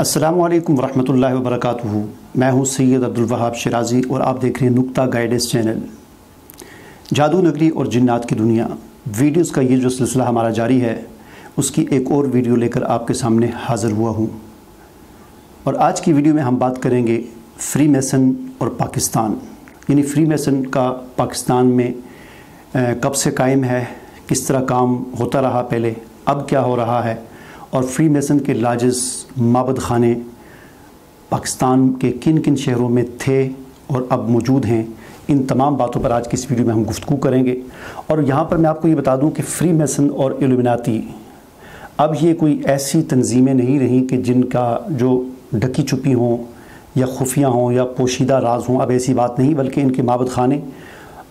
अस्सलामुअलैकुम वरहमतुल्लाहि वबरकातुहू। मैं हूँ सैयद अब्दुल वहाब शिराज़ी और आप देख रहे हैं नुक्ता गाइडेंस चैनल। जादू नगरी और जिन्नात की दुनिया वीडियोस का ये जो सिलसिला हमारा जारी है, उसकी एक और वीडियो लेकर आपके सामने हाज़िर हुआ हूँ। और आज की वीडियो में हम बात करेंगे फ्री मेसन और पाकिस्तान, यानी फ्री मेसन का पाकिस्तान में कब से कायम है, किस तरह काम होता रहा पहले, अब क्या हो रहा है, और फ्री मेसन के लार्जेस माबद खाने पाकिस्तान के किन किन शहरों में थे और अब मौजूद हैं। इन तमाम बातों पर आज की इस वीडियो में हम गुफ्तगू करेंगे। और यहाँ पर मैं आपको ये बता दूँ कि फ्री मेसन और इल्यूमिनाती अब ये कोई ऐसी तंजीमें नहीं रहीं कि जिनका जो ढकी छुपी हों या खुफिया हों या पोशीदा राज हों। अब ऐसी बात नहीं, बल्कि इनके माबद खाने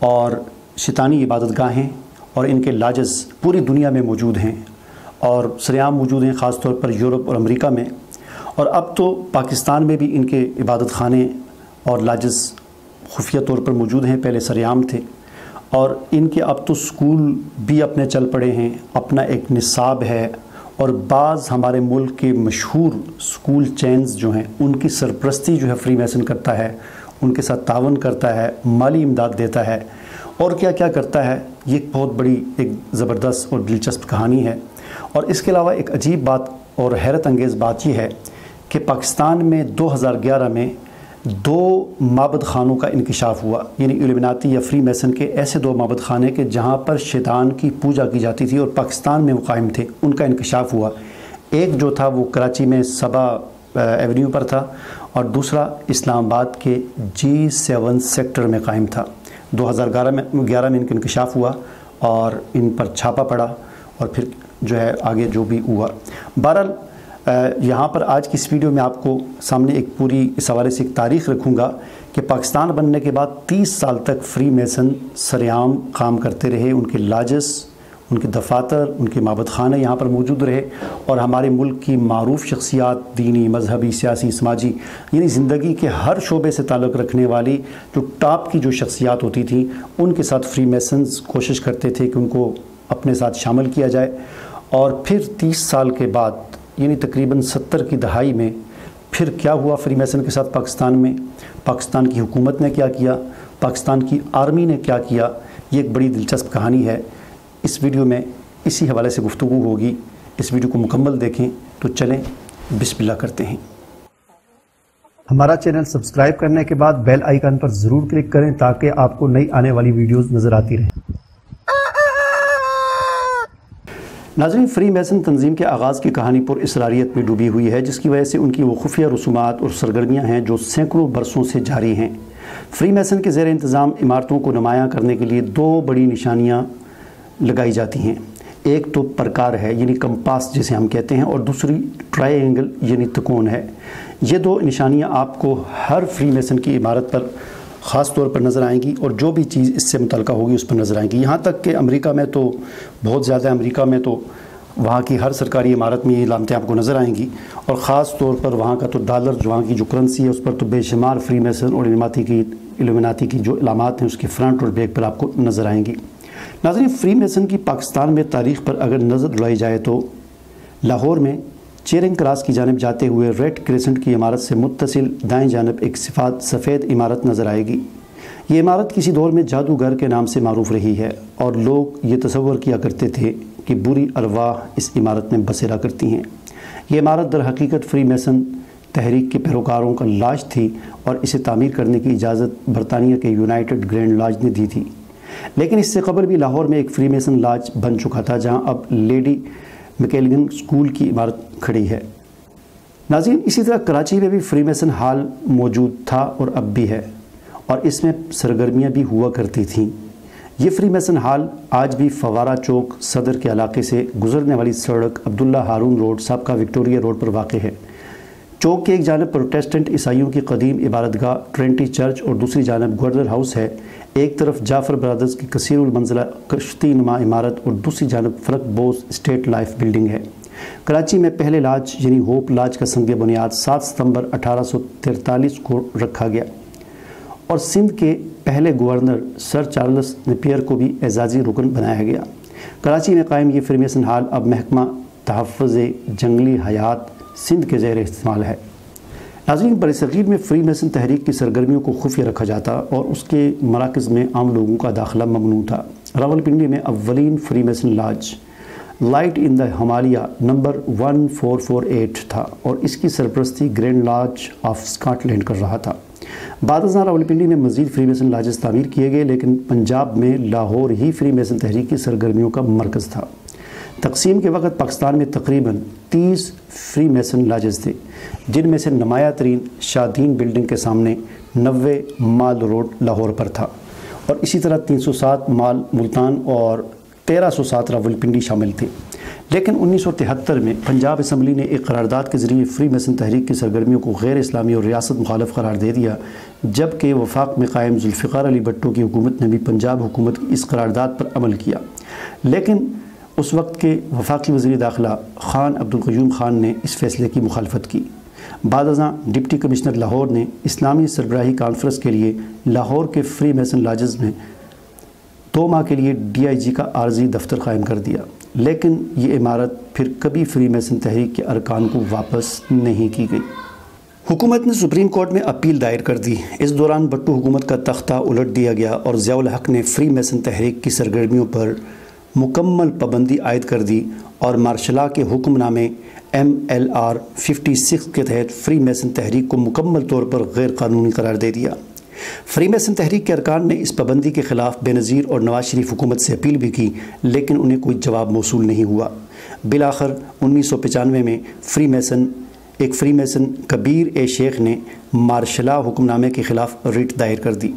और शैतानी इबादत गाहें और इनके लार्जेस पूरी दुनिया में मौजूद हैं और सरेआम मौजूद हैं, ख़ास तौर पर यूरोप और अमेरिका में। और अब तो पाकिस्तान में भी इनके इबादत खाने और लार्जेस खुफिया तौर पर मौजूद हैं, पहले सरेआम थे। और इनके अब तो स्कूल भी अपने चल पड़े हैं, अपना एक निसाब है। और बाज़ हमारे मुल्क के मशहूर स्कूल चेन्स जो हैं, उनकी सरपरस्ती जो है फ्री मेसन करता है, उनके साथ तावन करता है, माली इमदाद देता है और क्या क्या करता है। ये एक बहुत बड़ी एक ज़बरदस्त और दिलचस्प कहानी है। और इसके अलावा एक अजीब बात और हैरत अंगेज़ बात यह है कि पाकिस्तान में 2011 में 2 माबद खानों का इंकशाफ हुआ, यानी इल्यूमिनाती या फ्री मेसन के ऐसे 2 माबद खाने के जहाँ पर शैतान की पूजा की जाती थी और पाकिस्तान में वो कायम थे, उनका इंकशाफ हुआ। एक जो था वो कराची में सबा एवेन्यू पर था और दूसरा इस्लामाबाद के G7 सेक्टर में कायम था। 2011 में इनका इंकशाफ हुआ और इन पर छापा पड़ा और फिर जो है आगे जो भी हुआ। बहरहाल यहाँ पर आज की इस वीडियो में आपको सामने एक पूरी इस हवाले से एक तारीख़ रखूँगा कि पाकिस्तान बनने के बाद 30 साल तक फ्री मेसन सरेआम काम करते रहे। उनके लार्जेस, उनके दफातर, उनके माबद खाने यहाँ पर मौजूद रहे और हमारे मुल्क की मारूफ शख्सियात, दीनी, मजहबी, सियासी, समाजी, यानी ज़िंदगी के हर शोबे से ताल्लुक़ रखने वाली जो टॉप की जो शख्सियात होती थी, उनके साथ फ्री मेसन्स कोशिश करते थे कि उनको अपने साथ शामिल किया जाए। और फिर 30 साल के बाद, यानी तकरीबन 70 की दहाई में फिर क्या हुआ फ्री मेसन के साथ पाकिस्तान में, पाकिस्तान की हुकूमत ने क्या किया, पाकिस्तान की आर्मी ने क्या किया, ये एक बड़ी दिलचस्प कहानी है। इस वीडियो में इसी हवाले से गुफ्तगू होगी। इस वीडियो को मुकम्मल देखें। तो चलें बिस्मिल्लाह करते हैं। हमारा चैनल सब्सक्राइब करने के बाद बेल आइकन पर ज़रूर क्लिक करें ताकि आपको नई आने वाली वीडियोज़ नज़र आती रहें। नाज़रीन, फ्री मेसन तंजीम के आगाज़ की कहानी पर इसरारियत में डूबी हुई है, जिसकी वजह से उनकी वो खुफिया रसूमात और सरगर्मियाँ हैं जो सैकड़ों बरसों से जारी हैं। फ्री मेसन के ज़ेर इंतज़ाम इमारतों को नुमायाँ करने के लिए 2 बड़ी निशानियाँ लगाई जाती हैं। एक तो प्रकार है, यानी कंपास जिसे हम कहते हैं, और दूसरी ट्रायंगल यानी त्रिकोण है। ये 2 निशानियाँ आपको हर फ्री मेसन की इमारत पर ख़ास तौर पर नज़र आएंगी और जो भी चीज़ इससे मुतल्लिक़ होगी उस पर नज़र आएंगी। यहाँ तक कि अमेरिका में तो बहुत ज़्यादा, अमेरिका में तो वहाँ की हर सरकारी इमारत में ये लामतें आपको नज़र आएंगी। और ख़ास तौर पर वहाँ का तो डॉलर, जो वहाँ की जो करेंसी है, उस पर तो बेशुमार फ्री मेसन और इल्यूमिनाती की जो इलामात हैं उसके फ्रंट और बैक पर आपको नज़र आएंगी। नाज़रीन, फ्री मेसन की पाकिस्तान में तारीख़ पर अगर नज़र डुलाई जाए तो लाहौर में चेरिंग क्रॉस की जानिब जाते हुए रेड क्रेसेंट की इमारत से मुत्तसिल दाएं जानिब एक सफ़ेद इमारत नज़र आएगी। ये इमारत किसी दौर में जादूगर के नाम से मारूफ़ रही है और लोग ये तसव्वुर किया करते थे कि बुरी अरवाह इस इमारत में बसेरा करती हैं। ये इमारत दर हकीकत फ्री मेसन तहरीक के पैरोकारों का लॉज थी और इसे तामीर करने की इजाज़त बरतानिया के यूनाइटेड ग्रैंड लॉज ने दी थी। लेकिन इससे कबल भी लाहौर में एक फ्री मेसन लॉज बन चुका था, जहाँ अब लेडी मैकेलिगन स्कूल की इमारत खड़ी है। नाज़रीन, इसी तरह कराची में भी फ्री मेसन हॉल मौजूद था और अब भी है और इसमें सरगर्मियाँ भी हुआ करती थीं। ये फ्री मेसन हॉल आज भी फवारा चौक सदर के इलाके से गुजरने वाली सड़क अब्दुल्ला हारून रोड, साबका विक्टोरिया रोड पर वाक़ है। चौक के एक जानब प्रोटेस्टेंट ईसाइयों की कदीम इबादतगाह ट्रेंटी चर्च और दूसरी जानब गवर्नर हाउस है। एक तरफ जाफ़र ब्रदर्स की कसीरुल मंजिला कश्ती नुमा इमारत और दूसरी जानब फ़रक बोस स्टेट लाइफ बिल्डिंग है। कराची में पहले लॉज यानी होप लॉज का संग बुनियाद 7 सितंबर 1843 को रखा गया और सिंध के पहले गवर्नर सर चार्ल्स नेपियर को भी एजाज़ी रुकन बनाया गया। कराची में कायम ये फ्री मेसन हॉल अब महकमा तहफ़्फ़ुज़ जंगली हयात سندھ کے زیر استعمال ہے۔ ناظرین، برصغیر میں فری میسن تحریک کی سرگرمیوں کو خفیہ رکھا جاتا اور اس کے مراکز میں عام لوگوں کا داخلہ ممنوع تھا۔ راولپنڈی میں اولین freemason lodge light in the Himalaya number 1448 تھا اور اس کی سرپرستی grand lodge of Scotland کر رہا تھا۔ بعد ازاں راولپنڈی میں مزید فری میسن لاجز تعمیر کیے گئے، لیکن پنجاب میں لاہور ہی فری میسن تحریک کی سرگرمیوں کا مرکز تھا۔ تقسیم کے وقت پاکستان میں تقریباً 30 فری میسن لاجز تھے، جن میں سے نمایاں ترین شادین بلڈنگ کے سامنے 90 مال روڈ لاہور پر تھا، اور اسی طرح 307 مال ملتان اور 1307 راولپنڈی شامل تھے۔ لیکن 1973 میں پنجاب اسمبلی نے ایک قرارداد کے ذریعے فری میسن تحریک کی سرگرمیوں کو غیر اسلامی اور ریاست مخالف قرار دے دیا، جبکہ وفاق میں قائم ذوالفقار علی بھٹو کی حکومت نے بھی پنجاب حکومت کی اس قرارداد پر عمل کیا۔ لیکن اس وقت کے وفاقی وزیر داخلہ خان عبدالقیوم خان نے اس فیصلے کی مخالفت کی۔ بعد ازاں ڈپٹی کمشنر لاہور نے اسلامی سربراہی کانفرنس کے لیے لاہور کے فری میسن لاجز میں 2 ماہ کے لیے DIG کا عارضی دفتر قائم کر دیا، لیکن یہ عمارت پھر کبھی فری میسن تحریک کے ارکان کو واپس نہیں کی گئی۔ حکومت نے سپریم کورٹ میں اپیل دائر کر دی۔ اس دوران بھٹو حکومت کا تختہ الٹ دیا گیا اور ضیاء الحق نے فری میسن تحریک کی سرگرمیوں پر مکمل پابندی عائد کر دی اور مارشل لا کے حکم نامے MLR 56 کے تحت فری میسن تحریک کو مکمل طور پر غیر قانونی قرار دے دیا۔ فری میسن تحریک کے ارکان نے اس پابندی کے خلاف بے نظیر اور نواز شریف حکومت سے اپیل بھی کی، لیکن انہیں کوئی جواب موصول نہیں ہوا۔ بالآخر 1995 میں ایک فری میسن کبیر شیخ نے مارشل لا حکم نامے کے خلاف ریٹ دائر کر دی،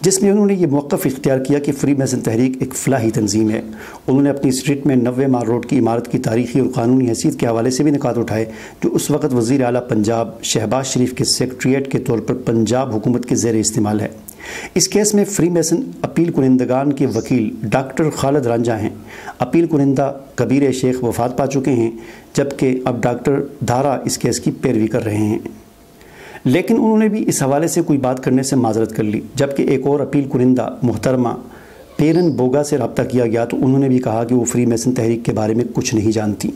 جس میں انہوں نے یہ موقف اختیار کیا کہ فری میسن تحریک ایک فلاحی تنظیم ہے۔ انہوں نے اپنی اس ریٹ میں 90 مال روڈ کی عمارت کی تاریخی اور قانونی حیثیت کے حوالے سے بھی نکات اٹھائے، جو اس وقت وزیر اعلیٰ پنجاب شہباز شریف کے سیکریٹریٹ کے طور پر پنجاب حکومت کے زیر استعمال ہے۔ اس کیس میں فری میسن اپیل کنندگان کے وکیل ڈاکٹر خالد رانجھا ہیں۔ اپیل کنندہ کبیر شیخ وفات پا چکے ہیں، جبکہ اب ڈاکٹر دھارا اس کیس کی پیروی کر رہے ہیں، لیکن انہوں نے بھی اس حوالے سے کوئی بات کرنے سے معذرت کر لی۔ جبکہ ایک اور اپیل کنندہ محترمہ پیرن بوگا سے رابطہ کیا گیا تو انہوں نے بھی کہا کہ وہ فری میسن تحریک کے بارے میں کچھ نہیں جانتی۔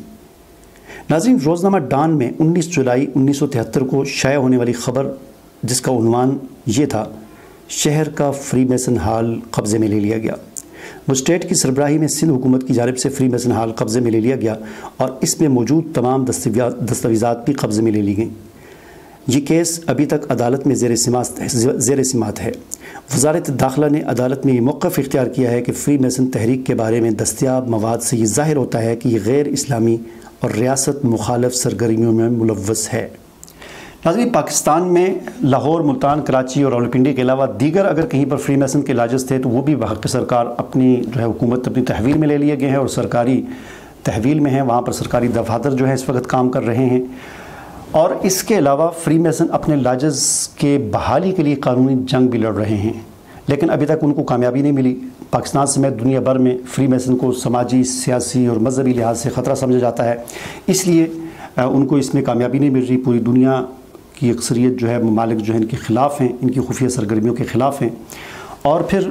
ناظرین، روزنامہ ڈان میں 19 جولائی 1973 کو شائع ہونے والی خبر، جس کا عنوان یہ تھا شہر کا فری میسن ہال قبضے میں لے لیا گیا۔ مجسٹریٹ کی سربراہی میں سندھ حکومت کی جانب سے فری میسن ہال قبضے میں لے لیا گیا اور اس میں موجود تمام دستاویزات بھی قبضے میں لے لی گئیں۔ یہ کیس ابھی تک عدالت میں زیر سماعت ہے۔ وزارت داخلہ نے عدالت میں یہ موقف اختیار کیا ہے کہ فری میسن تحریک کے بارے میں دستیاب مواد سے یہ ظاہر ہوتا ہے کہ یہ غیر اسلامی اور ریاست مخالف سرگرمیوں میں ملوث ہے۔ ناظرین، پاکستان میں لاہور، ملتان، کراچی اور راولپنڈی کے علاوہ دیگر اگر کہیں پر فری میسن کے لاجز تھے تو وہ بھی وہاں کی سرکار اپنی حکومت اپنی تحویل میں لے لیے گئے ہیں اور سرکاری تحویل میں ہیں، وہاں پر سرکاری دفاتر جو ہے اس وقت کام کر رہے ہیں۔ اور اس کے علاوہ فری میسن اپنے لاجز کے بحالی کے لیے قانونی جنگ بھی لڑ رہے ہیں، لیکن ابھی تک ان کو کامیابی نہیں ملی۔ پاکستان سمیت دنیا بھر میں فری میسن کو سماجی، سیاسی اور مذہبی لحاظ سے خطرہ سمجھا جاتا ہے، اس لیے ان کو اس میں کامیابی نہیں مل رہی۔ پوری دنیا کی اکثریت جو ہے ممالک جو ہے ان کے خلاف ہیں، ان کی خفیہ سرگرمیوں کے خلاف ہیں۔ اور پھر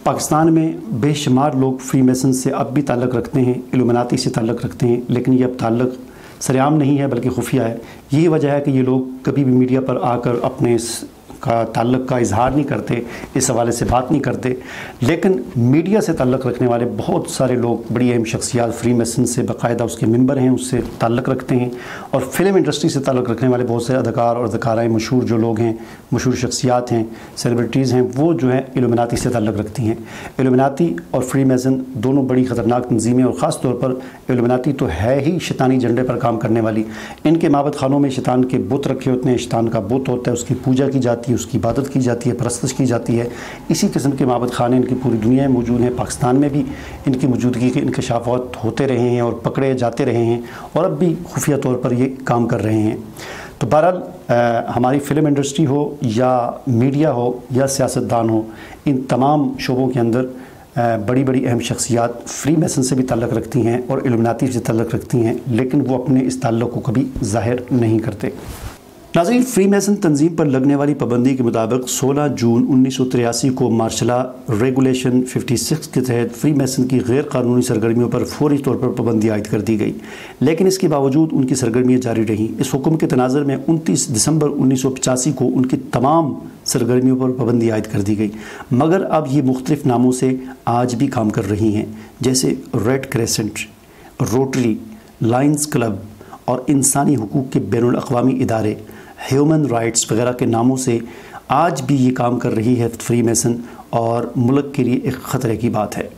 پاکستان میں بے شمار لوگ فری میسن سے اب بھی تعلق رکھتے ہیں، الومناتی سے تعلق رکھتے ہیں، لیکن یہ اب تعلق سرعام نہیں ہے بلکہ خفیہ ہے۔ یہی وجہ ہے کہ یہ لوگ کبھی بھی میڈیا پر آ کر اپنے اس کا تعلق کا اظہار نہیں کرتے، اس حوالے سے بات نہیں کرتے، لیکن میڈیا سے تعلق رکھنے والے بہت سارے لوگ، بڑی اہم شخصیات فری میسن سے باقاعدہ اس کے ممبر ہیں، اس سے تعلق رکھتے ہیں۔ اور فلم انڈسٹری سے تعلق رکھنے والے بہت سے اداکار اور اداکارائیں مشہور جو لوگ ہیں، مشہور شخصیات ہیں، سیلیبریٹیز ہیں، وہ جو ہے الومناتی سے تعلق رکھتی ہیں۔ الومناتی اور فری میسن دونوں بڑی خطرناک تنظیمیں، اور خاص طور پر الومناتی تو ہے ہی شیطانی جھنڈے پر کام کرنے والی۔ ان کے معبد خانوں میں شیطان کے بت رکھے ہوتے ہیں، شیطان کا بت ہوتا ہے، اس کی پوجا کی جاتی ہے، اس کی عبادت کی جاتی ہے، پرستش کی جاتی ہے۔ اسی قسم کے معبد خانے ان کی پوری دنیا میں موجود ہیں۔ پاکستان میں بھی ان کی موجودگی کے انکشافات ہوتے رہے ہیں اور پکڑے جاتے رہے ہیں، اور اب بھی خفیہ طور پر یہ کام کر رہے ہیں۔ تو بہرحال ہماری فلم انڈسٹری ہو یا میڈیا ہو یا سیاستدان ہو، ان تمام شعبوں کے اندر بڑی بڑی اہم شخصیات فری میسن سے بھی تعلق رکھتی ہیں اور الومناتی سے تعلق رکھتی ہیں، لیکن وہ اپنے اس تعلق کو کبھی ظاہر نہیں کرتے۔ नाज़रीन, फ्री मैसन तंजीम पर लगने वाली पाबंदी के मुताबिक 16 जून 1983 को मार्शला रेगुलेशन 56 के तहत फ्री मैसन की गैर कानूनी सरगर्मियों पर फौरी तौर पर पाबंदी आयद कर दी गई, लेकिन इसके बावजूद उनकी सरगर्मियाँ जारी रहीं। इस हुक्म के तनाज़ुर में 29 दिसंबर 1985 को उनकी तमाम सरगर्मियों पर पाबंदी आयद कर दी गई, मगर अब ये मुख्तलिफ नामों से आज भी काम कर रही हैं, जैसे red crescent, rotary, Lions club और इंसानी हुकूक़ के बैनुल अक़वामी इदारे, ह्यूमन राइट्स वगैरह के नामों से आज भी ये काम कर रही है फ्री मैसन, और मुल्क के लिए एक ख़तरे की बात है।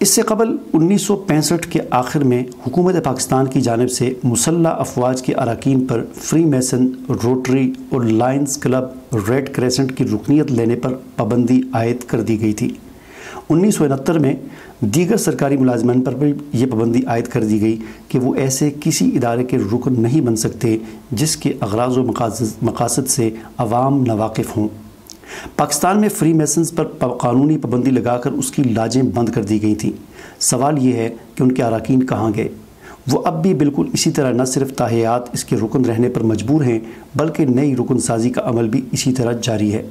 इससे कबल 1965 के आखिर में हुकूमत पाकिस्तान की जानिब से मुसल्लह अफवाज के अरकान पर फ्री मैसन, रोटरी और लायंस क्लब, रेड क्रेसेंट की रुकनीत लेने पर पाबंदी आयद कर दी गई थी। 1969 में दीगर सरकारी मुलाजमान पर भी ये पाबंदी आयद कर दी गई कि वो ऐसे किसी इदारे के रुकन नहीं बन सकते जिसके अगराज़ व मकासद से अवाम नावाकिफ़ हों। पाकिस्तान में फ्री मैसन्स पर कानूनी पाबंदी लगाकर उसकी लाजें बंद कर दी गई थी। सवाल ये है कि उनके अरकान कहाँ गए? वो अब भी बिल्कुल इसी तरह न सिर्फ ताहियात इसके रुकन रहने पर मजबूर हैं, बल्कि नई रुकन साजी का अमल भी इसी तरह जारी है।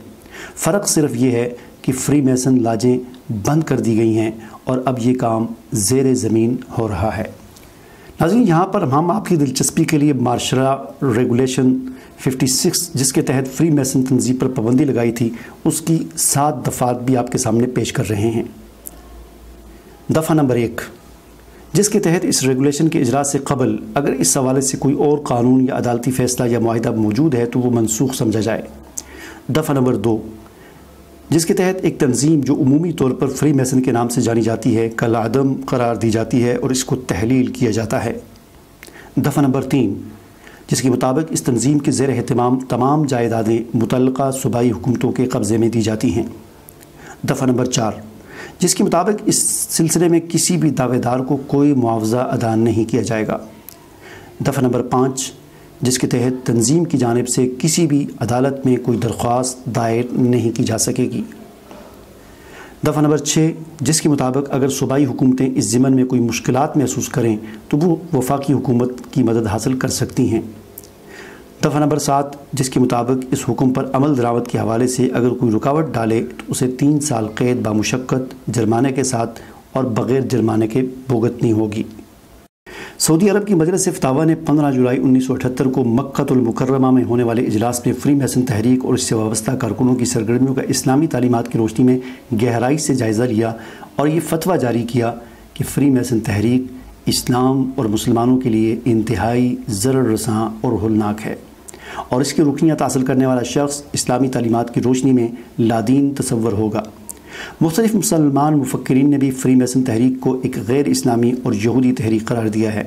फ़र्क सिर्फ ये है कि फ्री मैसन लाजें बंद कर दी गई हैं और अब ये काम ज़ेर ज़मीन हो रहा है। नाज़रीन, यहाँ पर हम आपकी दिलचस्पी के लिए मार्शला रेगुलेशन 56 जिसके तहत फ्री मैसन तंजीम पर पाबंदी लगाई थी, उसकी 7 दफ़ात भी आपके सामने पेश कर रहे हैं। दफ़ा नंबर 1, जिसके तहत इस रेगुलेशन के इजरा से कबल अगर इस हवाले से कोई और कानून या अदालती फ़ैसला या मुआहिदा मौजूद है तो वो मनसूख समझा जाए। दफ़ा नंबर 2, जिसके तहत एक तंजीम जो उमूमी तौर पर फ्री मैसन के नाम से जानी जाती है कल आदम करार दी जाती है और इसको तहलील किया जाता है। दफ़ा नंबर 3, जिसके मुताबिक इस तंजीम के ज़ेर एहतमाम तमाम जायदादें मुतल्लका सूबाई हुकूमतों के कब्ज़े में दी जाती हैं। दफ़ा नंबर 4, जिसके मुताबिक इस सिलसिले में किसी भी दावेदार को कोई मुआवजा अदा नहीं किया जाएगा। दफ़ा नंबर 5, जिसके तहत तंजीम की जानिब से किसी भी अदालत में कोई दरख्वास्त दायर नहीं की जा सकेगी। दफ़ा नंबर 6, जिसके मुताबिक अगर सूबाई हुकूमतें इस ज़िमन में कोई मुश्किलात महसूस करें तो वो वफाकी हुकूमत की मदद हासिल कर सकती हैं। दफ़ा नंबर 7, जिसके मुताबिक इस हुक्म पर अमल दरामद के हवाले से अगर कोई रुकावट डाले तो उसे 3 साल कैद बामुशक्कत जुर्माने के साथ और बग़ैर जुर्माने के भुगतनी होगी। सऊदी अरब की मजलिस फ़तावा ने 15 जुलाई 1978 को मक्कातुल मुकर्रमा में होने वाले इजलास में फ्री मैसन तहरीक और इससे वाबस्ता कारकुनों की सरगर्मियों का इस्लामी तालीमात की रोशनी में गहराई से जायज़ा लिया और ये फतवा जारी किया कि फ्री मैसन तहरीक इस्लाम और मुसलमानों के लिए इंतहाई ज़रर रसां और होलनाक है और इसकी रुकनियत हासिल करने वाला शख्स इस्लामी तालीमात की रोशनी में लादीन तसव्वुर होगा। मुख्तलिफ मुसलमान मुफक्किरीन ने भी फ्री मैसन तहरीक को एक गैर इस्लामी और यहूदी तहरीक करार दिया है।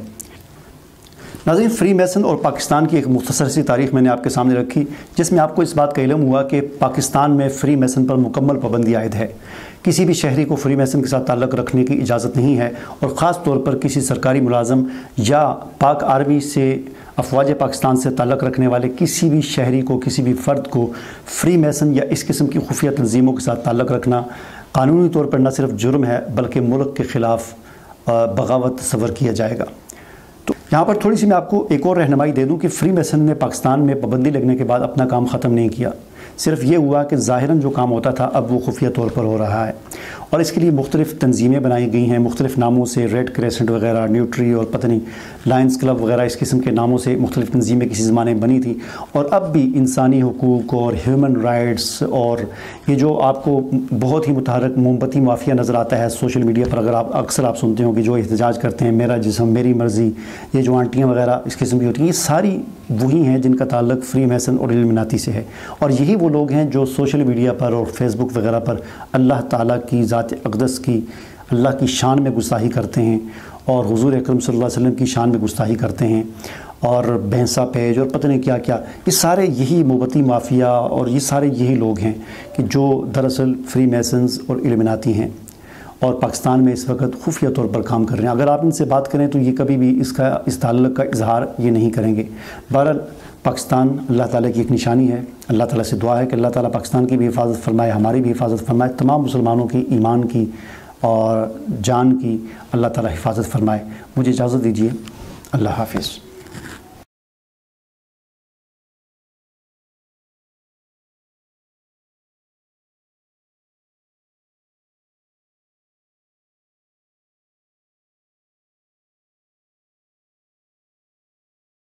नाज़रीन, फ्री मैसन और पाकिस्तान की एक मुख्तसर सी तारीख़ मैंने आपके सामने रखी जिसमें आपको इस बात का इल्म हुआ कि पाकिस्तान में फ्री मैसन पर मुकम्मल पाबंदी आयद है। किसी भी शहरी को फ्री मैसन के साथ ताल्लुक़ रखने की इजाज़त नहीं है और ख़ास तौर पर किसी सरकारी मुलाज़म या पाक आर्मी से अफवाज पाकिस्तान से ताल्लुक़ रखने वाले किसी भी शहरी को, किसी भी फ़र्द को फ्री मैसन या इस किस्म की खुफिया तंजीमों के साथ ताल्लुक़ रखना कानूनी तौर पर न सिर्फ जुर्म है बल्कि मुल्क के ख़िलाफ़ बगावत तस्वर किया जाएगा। तो यहाँ पर थोड़ी सी मैं आपको एक और रहनुमाई दे दूँ कि फ्री मैसन ने पाकिस्तान में पाबंदी लगने के बाद अपना काम ख़त्म नहीं किया। सिर्फ ये हुआ कि ज़ाहिरन जो काम होता था अब वो खुफिया तौर पर हो रहा है और इसके लिए मुख्तलिफ़ तंजीमें बनाई गई हैं मुख्तलिफ़ नामों से, रेड क्रेसेंट वगैरह, न्यूट्री और पता नहीं लायंस क्लब वगैरह इस किस्म के नामों से मुख्तलिफ़ तंजीमें किसी ज़माने में बनी थी और अब भी इंसानी हुकूक़ और ह्यूमन राइट्स और ये जो आपको बहुत ही मुतहरक मोमबत्ती माफिया नज़र आता है सोशल मीडिया पर, अगर आप अक्सर आप सुनते हो कि जो एहतजाज करते हैं मेरा जिस्म मेरी मर्ज़ी, ये जो आंटियाँ वगैरह इस किस्म की होती हैं, ये सारी वही हैं जिनका ताल्लुक़ फ्री मैसन और इल्यूमिनाती से है और यही वो लोग हैं जो सोशल मीडिया पर और फेसबुक वगैरह पर अल्लाह ताला की ज़ात अक़दस की, अल्लाह की शान में गुस्ताही करते हैं और हुज़ूर अकरम सल्लल्लाहु अलैहि वसल्लम की शान में गुस्ताही करते हैं और भैंसा पेज और पता नहीं क्या क्या, ये सारे यही मोमबत्ती माफिया और ये सारे यही लोग हैं कि जो दरअसल फ्री मैसन्स और इल्यूमिनाती हैं और पाकिस्तान में इस वक्त खुफिया तौर पर काम कर रहे हैं। अगर आप इनसे बात करें तो ये कभी भी इस ताल्लुक़ का इजहार ये नहीं करेंगे। बहरहाल पाकिस्तान अल्लाह ताला की एक निशानी है। अल्लाह ताला से दुआ है कि अल्लाह ताला पाकिस्तान की भी हिफाजत फरमाए, हमारी भी हिफाजत फरमाए, तमाम मुसलमानों की ईमान की और जान की अल्लाह ताला हिफाजत फरमाए। मुझे इजाज़त दीजिए। अल्लाह हाफ़िज़।